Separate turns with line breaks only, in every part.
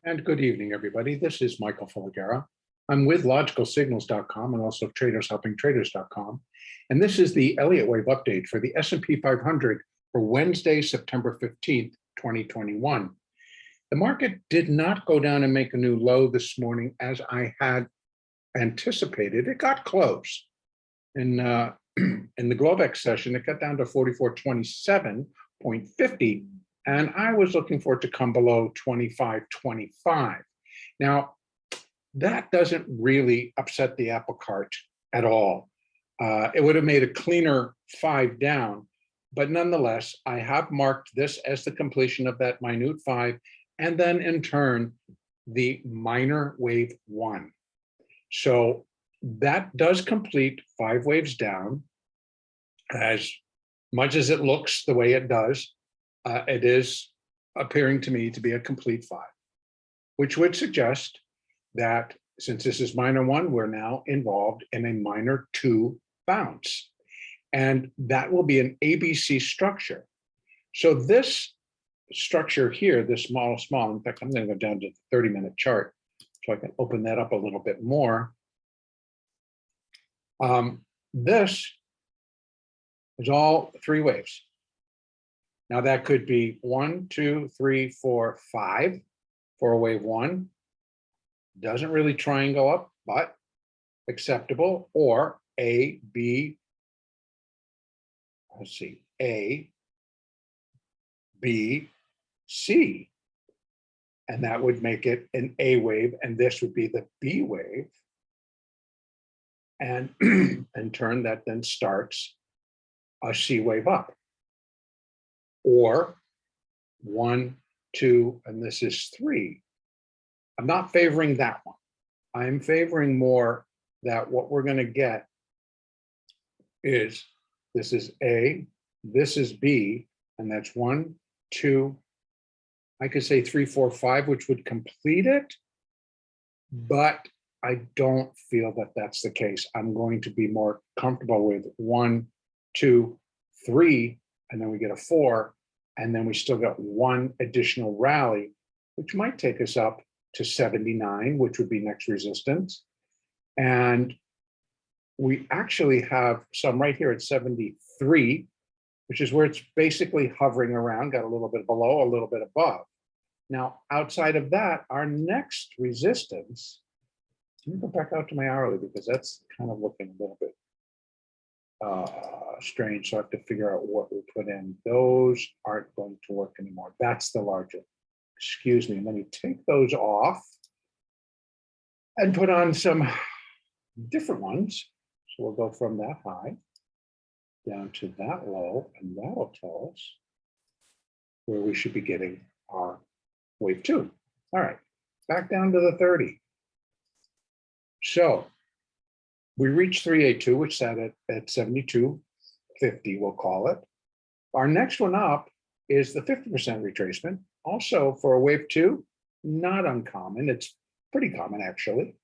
And good evening, everybody. This is Michael Filighera. I'm with logicalsignals.com and also tradershelpingtraders.com. And this is the Elliott wave update for the S&P 500 for Wednesday, September 15th, 2021. The market did not go down and make a new low this morning as I had anticipated. It got close. In the Globex session, it got down to 4427.50. And I was looking for it to come below 25.25. Now, that doesn't really upset the apple cart at all. It would have made a cleaner 5 down, but nonetheless, I have marked this as the completion of that minute 5, and then in turn, the minor wave 1. So that does complete 5 waves down. As much as it looks the way it does, it is appearing to me to be a complete 5, which would suggest that since this is minor 1, we're now involved in a minor 2 bounce. And that will be an ABC structure. So this structure here, this small, in fact, I'm going to go down to the 30-minute chart so I can open that up a little bit more. This is all 3 waves. Now that could be 1, 2, 3, 4, 5 for a wave 1. Doesn't really triangle up, but acceptable. Or A, B, let's see, A, B, C. And that would make it an A wave, and this would be the B wave. And in turn, that then starts a C wave up. Or 1, 2, and this is 3. I'm not favoring that one. I'm favoring more that what we're going to get is this is A, this is B, and that's 1, 2, I could say 3, 4, 5, which would complete it. But I don't feel that that's the case. I'm going to be more comfortable with 1, 2, 3, and then we get a 4, and then we still got 1 additional rally, which might take us up to 79, which would be next resistance. And we actually have some right here at 73, which is where it's basically hovering around, got a little bit below, a little bit above. Now, outside of that, our next resistance, let me go back out to my hourly because that's kind of looking a little bit strange. So I have to figure out what we put in. Those aren't going to work anymore. That's the larger. Excuse me. Let me take those off and put on some different ones. So we'll go from that high down to that low, and that'll tell us where we should be getting our wave 2. All right, back down to the 30. So we reached 382, which sat at 72.50, we'll call it. Our next one up is the 50% retracement. Also for a wave 2, not uncommon. It's pretty common actually.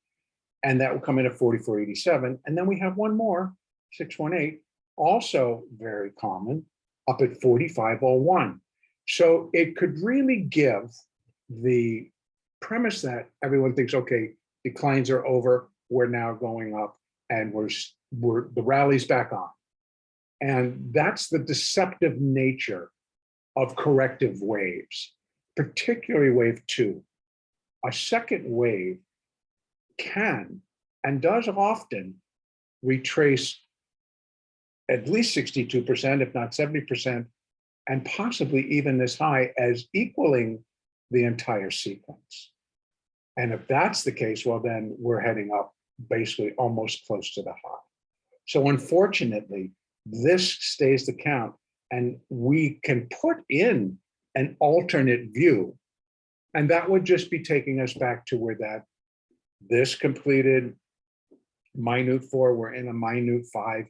And that will come in at 44.87. And then we have one more, 618, also very common, up at 45.01. So it could really give the premise that everyone thinks, okay, declines are over, we're now going up, and we're the rally's back on. And that's the deceptive nature of corrective waves, particularly wave 2. A second wave can and does often retrace at least 62%, if not 70%, and possibly even as high as equaling the entire sequence. And if that's the case, well, then we're heading up basically almost close to the high. So unfortunately, this stays the count, and we can put in an alternate view, and that would just be taking us back to where this completed minute 4, we're in a minute 5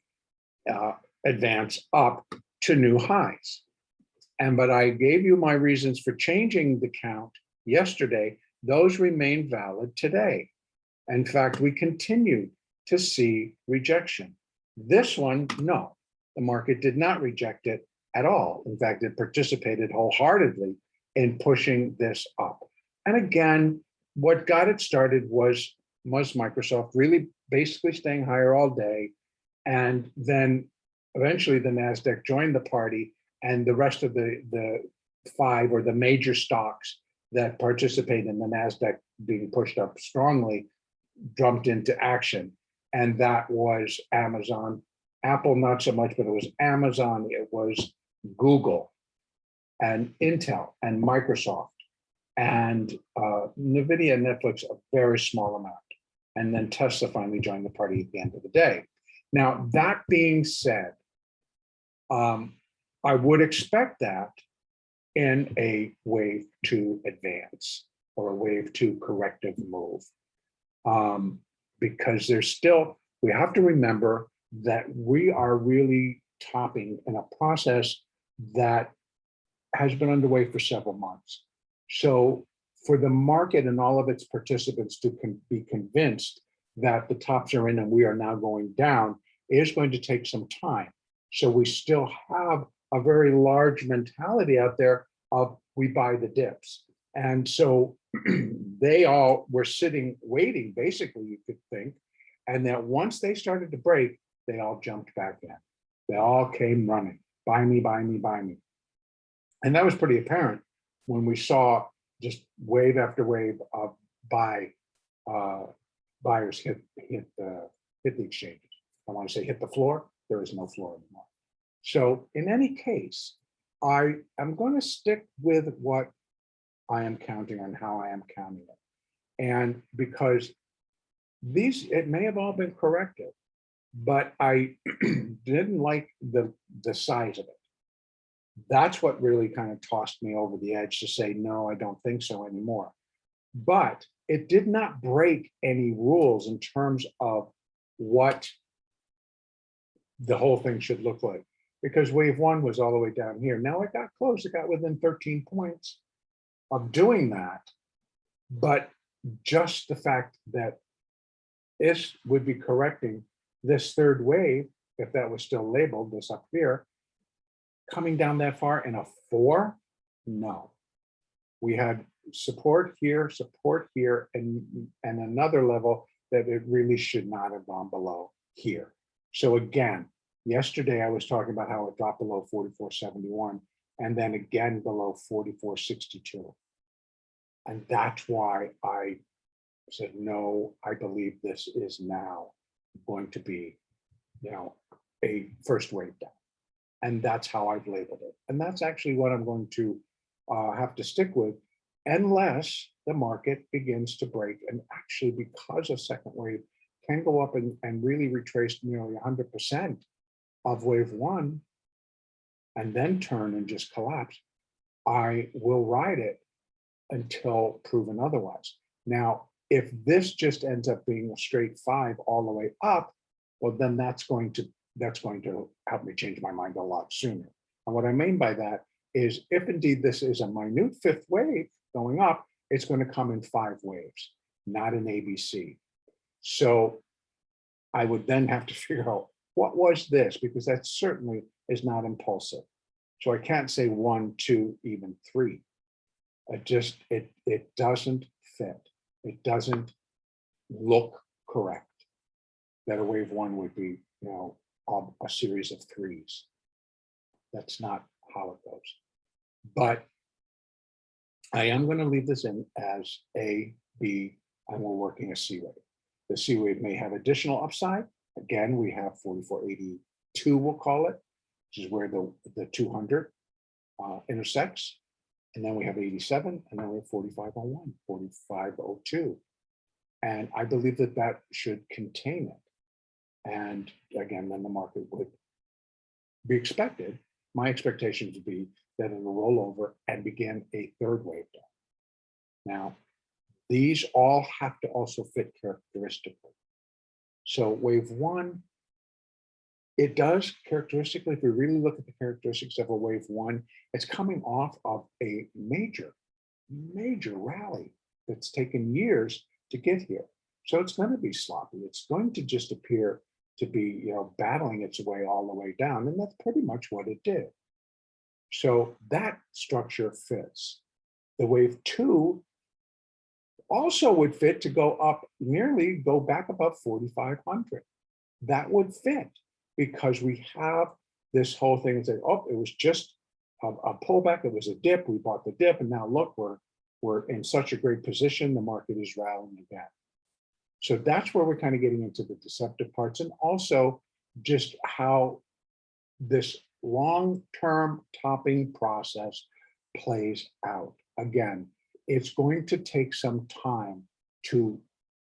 advance up to new highs. But I gave you my reasons for changing the count yesterday. Those remain valid today. In fact, we continue to see rejection. This one, no, the market did not reject it at all. In fact, it participated wholeheartedly in pushing this up. And again, what got it started was Microsoft really basically staying higher all day. And then eventually the NASDAQ joined the party, and the rest of the five or the major stocks that participate in the NASDAQ being pushed up strongly jumped into action. And that was Amazon. Apple, not so much, but it was Amazon, it was Google and Intel and Microsoft and NVIDIA and Netflix, a very small amount. And then Tesla finally joined the party at the end of the day. Now, that being said, I would expect that in a wave two advance or a wave two corrective move. Because there's still, we have to remember that we are really topping in a process that has been underway for several months. So for the market and all of its participants to be convinced that the tops are in and we are now going down is going to take some time. So we still have a very large mentality out there of we buy the dips. And so they all were sitting, waiting, basically, you could think. And that once they started to break, they all jumped back in. They all came running, buy me, buy me, buy me. And that was pretty apparent when we saw just wave after wave of buyers hit the exchanges. I want to say hit the floor. There is no floor anymore. So in any case, I am going to stick with what I am counting on, how I am counting it. And because these, it may have all been corrected, but I didn't like the size of it. That's what really kind of tossed me over the edge to say, no, I don't think so anymore. But it did not break any rules in terms of what the whole thing should look like, because wave one was all the way down here. Now it got close, it got within 13 points of doing that. But just the fact that this would be correcting this third wave, if that was still labeled, this up here, coming down that far in a 4, no. We had support here, and another level that it really should not have gone below here. So again, yesterday I was talking about how it dropped below 44.71 and then again below 44.62. And that's why I said, no, I believe this is now going to be, a first wave down. And that's how I've labeled it. And that's actually what I'm going to have to stick with, unless the market begins to break. And actually, because of second wave can go up and really retrace nearly 100% of wave one and then turn and just collapse, I will ride it until proven otherwise. Now, if this just ends up being a straight 5 all the way up, well, then that's going to help me change my mind a lot sooner. And what I mean by that is, if indeed this is a minute 5th wave going up, it's going to come in 5 waves, not an ABC. So I would then have to figure out what was this, because that certainly is not impulsive. So I can't say 1, 2, even 3. It doesn't fit. It doesn't look correct that a wave 1 would be, a series of 3s. That's not how it goes. But I am going to leave this in as A, B, and we're working a C wave. The C wave may have additional upside. Again, we have 44.82, we'll call it, which is where the 200 intersects. And then we have 87, and then we have 45.01, 45.02. And I believe that should contain it. And again, then the market would be expected. My expectations would be that it will roll over and begin a third wave down. Now, these all have to also fit characteristically. So wave 1, it does characteristically, if we really look at the characteristics of a wave 1, it's coming off of a major rally that's taken years to get here. So it's going to be sloppy. It's going to just appear to be, battling its way all the way down. And that's pretty much what it did. So that structure fits. The wave 2, also would fit to go up nearly, go back above 4,500. That would fit because we have this whole thing and say, oh, it was just a pullback, it was a dip, we bought the dip, and now look, we're in such a great position, the market is rallying again. So that's where we're kind of getting into the deceptive parts, and also just how this long-term topping process plays out. Again, it's going to take some time to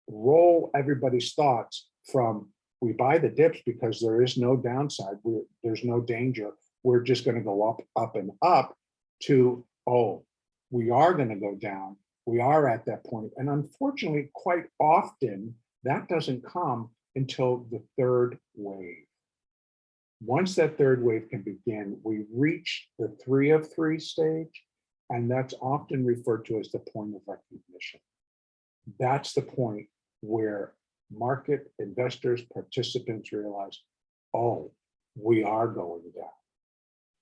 roll everybody's thoughts from we buy the dips because there is no downside, there's no danger, we're just going to go up, up, and up, to, oh, we are going to go down, we are at that point. And unfortunately, quite often, that doesn't come until the third wave. Once that third wave can begin, we reach the 3 of 3 stage, and that's often referred to as the point of recognition. That's the point where market investors, participants realize, oh, we are going down.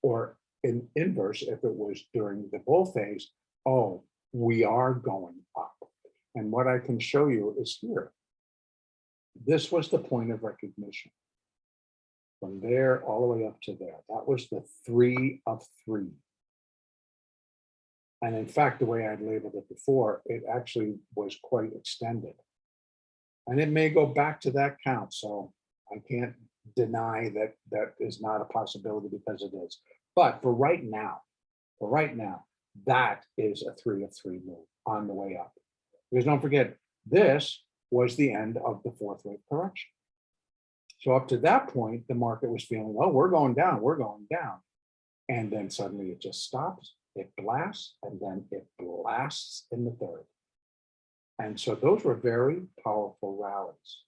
Or in inverse, if it was during the bull phase, oh, we are going up. And what I can show you is here. This was the point of recognition. From there all the way up to there. That was the 3 of 3. And in fact, the way I'd labeled it before, it actually was quite extended. And it may go back to that count. So I can't deny that that is not a possibility, because it is. But for right now, that is a 3 of 3 move on the way up. Because don't forget, this was the end of the fourth wave correction. So up to that point, the market was feeling, oh, we're going down, we're going down. And then suddenly it just stops, it blasts, and then it blasts in the third. And so those were very powerful rallies.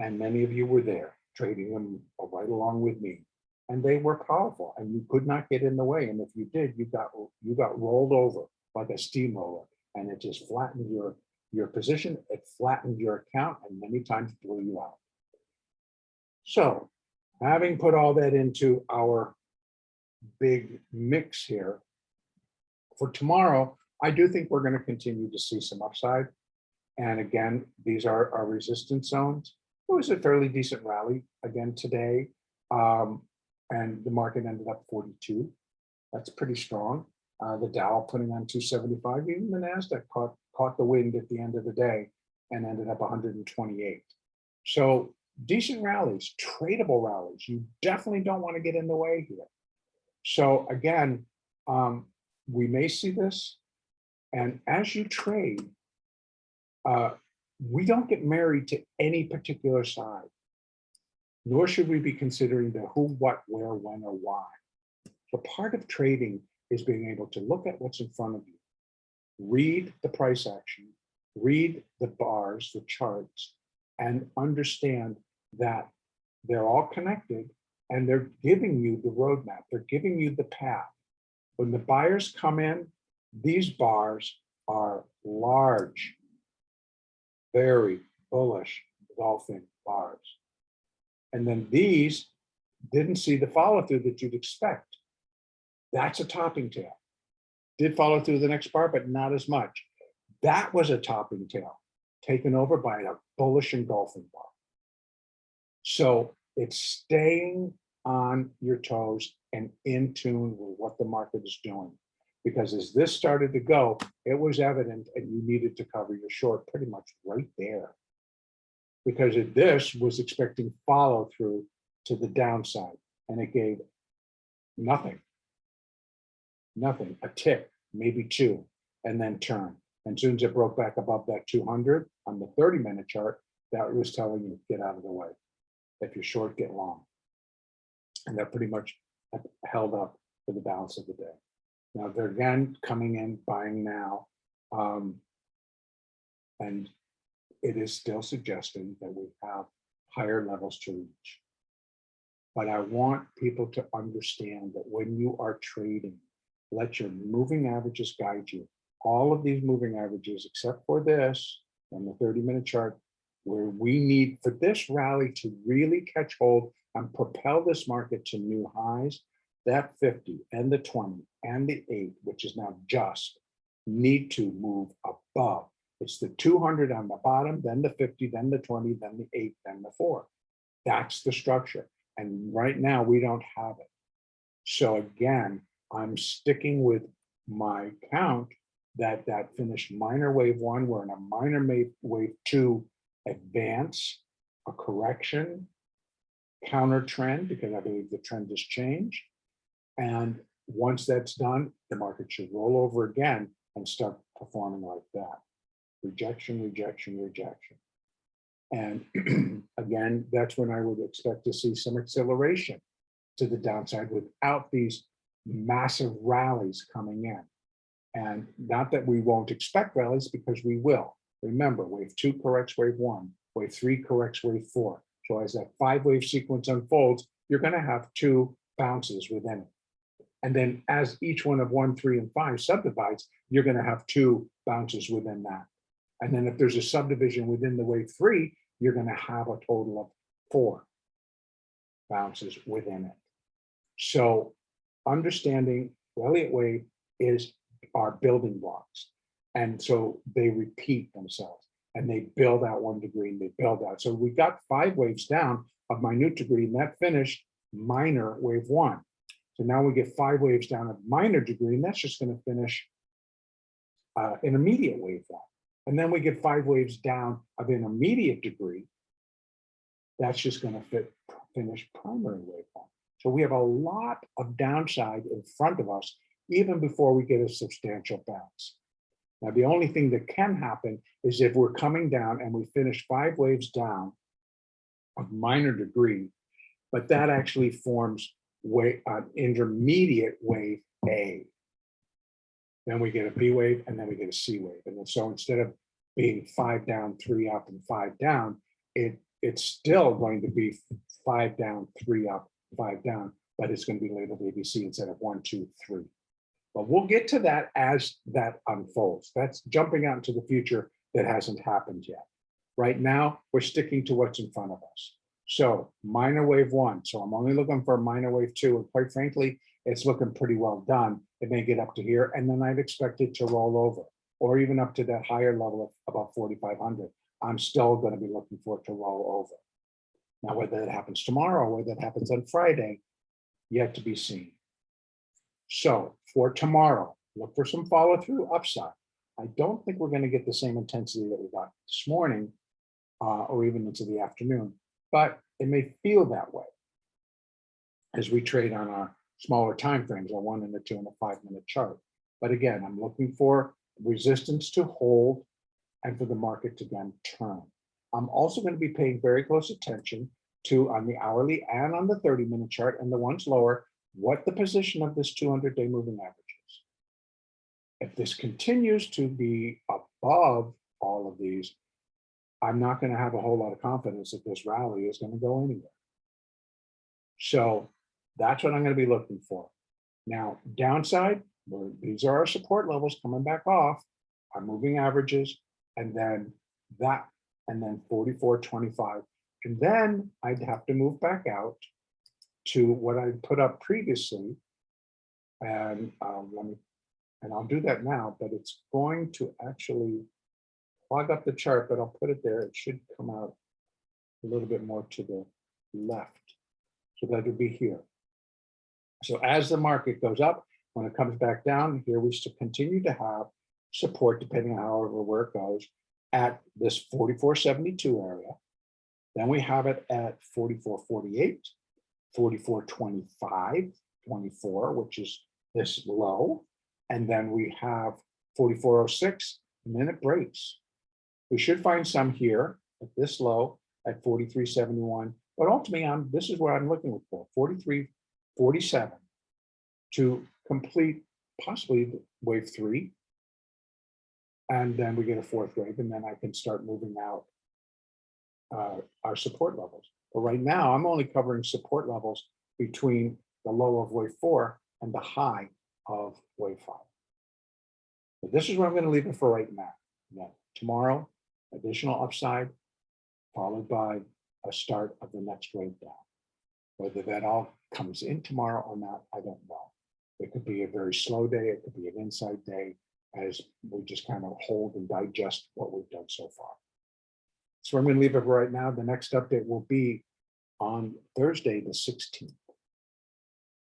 And many of you were there trading them right along with me. And they were powerful, and you could not get in the way. And if you did, you got rolled over like a steamroller, and it just flattened your position, it flattened your account, and many times blew you out. So having put all that into our big mix here, for tomorrow, I do think we're going to continue to see some upside. And again, these are our resistance zones. It was a fairly decent rally again today. And the market ended up 42. That's pretty strong. The Dow putting on 275, even the NASDAQ caught the wind at the end of the day and ended up 128. So decent rallies, tradable rallies. You definitely don't want to get in the way here. So again, we may see this. And as you trade, we don't get married to any particular side, nor should we be considering the who, what, where, when, or why. So part of trading is being able to look at what's in front of you, read the price action, read the bars, the charts, and understand that they're all connected and they're giving you the roadmap. They're giving you the path. When the buyers come in, these bars are large, very bullish golfing bars. And then these didn't see the follow through that you'd expect. That's a topping tail. Did follow through the next bar, but not as much. That was a topping tail taken over by a bullish engulfing bar. So it's staying on your toes and in tune with what the market is doing. Because as this started to go, it was evident and you needed to cover your short pretty much right there. Because this was expecting follow through to the downside, and it gave nothing, a tick, maybe two, and then turn. And as soon as it broke back above that 200 on the 30-minute chart, that was telling you, get out of the way. If you're short, get long. And that pretty much held up for the balance of the day. Now they're again coming in, buying now. And it is still suggesting that we have higher levels to reach. But I want people to understand that when you are trading, let your moving averages guide you. All of these moving averages, except for this on the 30-minute chart, where we need for this rally to really catch hold and propel this market to new highs, that 50 and the 20 and the 8, which is now just, need to move above It's the 200 on the bottom, then the 50, then the 20, then the 8, then the 4. That's the structure. And right now we don't have it. So again, I'm sticking with my count that finished minor wave 1. We're in a minor wave 2 advance, a correction, counter trend, because I believe the trend has changed. And once that's done, the market should roll over again and start performing like that. Rejection, rejection, rejection. And again, that's when I would expect to see some acceleration to the downside without these massive rallies coming in. And not that we won't expect rallies, because we will. Remember, wave 2 corrects wave 1, wave 3 corrects wave 4. So as that 5-wave sequence unfolds, you're going to have 2 bounces within it. And then as each one of 1, 3, and 5 subdivides, you're going to have 2 bounces within that. And then if there's a subdivision within the wave 3, you're going to have a total of 4 bounces within it. So understanding the Elliott wave is our building blocks. And so they repeat themselves and they build out 1 degree and they build out. So we got 5 waves down of minute degree, and that finished minor wave 1. So now we get 5 waves down of minor degree, and that's just going to finish intermediate wave 1. And then we get 5 waves down of intermediate degree. That's just going to finish primary wave 1. So we have a lot of downside in front of us, even before we get a substantial bounce. Now, the only thing that can happen is if we're coming down and we finish 5 waves down of minor degree, but that actually forms an intermediate wave A. Then we get a B wave, and then we get a C wave. And then, so instead of being 5 down, 3 up, and 5 down, it's still going to be 5 down, 3 up, 5 down, but it's going to be labeled ABC instead of 1, 2, 3. But we'll get to that as that unfolds. That's jumping out into the future that hasn't happened yet. Right now, we're sticking to what's in front of us. So minor wave 1. So I'm only looking for minor wave 2. And quite frankly, it's looking pretty well done. It may get up to here, and then I'd expect it to roll over, or even up to that higher level of about 4,500. I'm still going to be looking for it to roll over. Now, whether that happens tomorrow or whether that happens on Friday, yet to be seen. So for tomorrow, look for some follow through upside. I don't think we're going to get the same intensity that we got this morning or even into the afternoon, but it may feel that way as we trade on our smaller time frames, a 1 and a 2 and a 5-minute chart. But again, I'm looking for resistance to hold and for the market to then turn. I'm also going to be paying very close attention to, on the hourly and on the 30-minute chart and the ones lower, what the position of this 200-day moving average is. If this continues to be above all of these, I'm not going to have a whole lot of confidence that this rally is going to go anywhere. So that's what I'm going to be looking for. Now, downside, these are our support levels coming back off, our moving averages, and then that, and then 44.25. And then I'd have to move back out to what I put up previously. And I'll do that now, but it's going to actually plug up the chart, but I'll put it there. It should come out a little bit more to the left. So that would be here. So as the market goes up, when it comes back down, here we still continue to have support, depending on however where it goes, at this 44.72 area. Then we have it at 44.48, 44.25, 24, which is this low. And then we have 44.06, and then it breaks. We should find some here at this low at 43.71. But ultimately, this is what I'm looking for, 43.47 to complete possibly wave 3. And then we get a 4th wave, and then I can start moving out our support levels. But right now, I'm only covering support levels between the low of wave 4 and the high of wave 5. But this is where I'm going to leave it for right now. Now, tomorrow, additional upside, followed by a start of the next wave down. Whether that all comes in tomorrow or not, I don't know. It could be a very slow day. It could be an inside day, as we just kind of hold and digest what we've done so far. So I'm going to leave it right now. The next update will be on Thursday, the 16th.